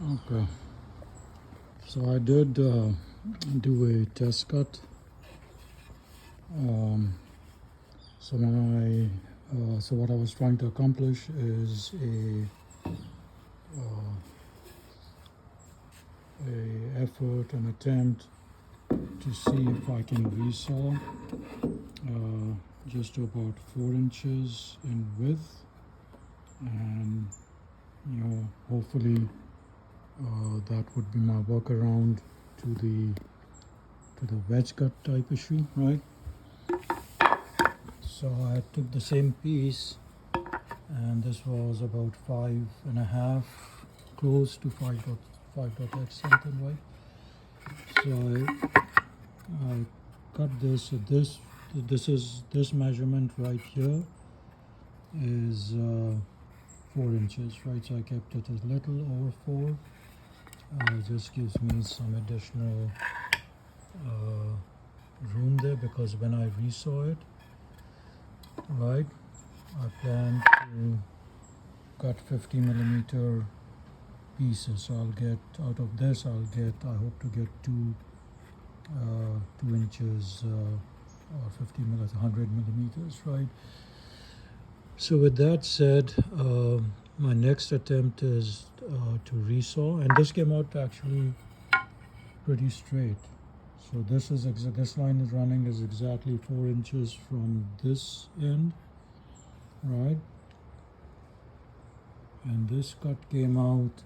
Okay, so I did do a test cut. So so what I was trying to accomplish is a effort, an attempt to see if I can resaw just to about 4 inches in width, and hopefully that would be my workaround to the wedge cut type issue, right? So I took the same piece, and this was about 5.5, close to 5.x something, right? So I cut this. So this measurement right here is 4 inches, right? So I kept it a little over 4. Just gives me some additional room there, because when I resaw it, right, I plan to cut 50mm pieces. So I'll get out of this, I hope to get 2 inches or 100mm, right? So with that said, my next attempt is to resaw, and this came out actually pretty straight. So this line is running is exactly 4 inches from this end, right? And this cut came out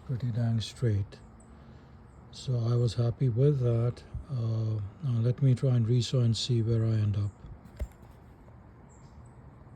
pretty dang straight. So I was happy with that. Now let me try and resaw and see where I end up.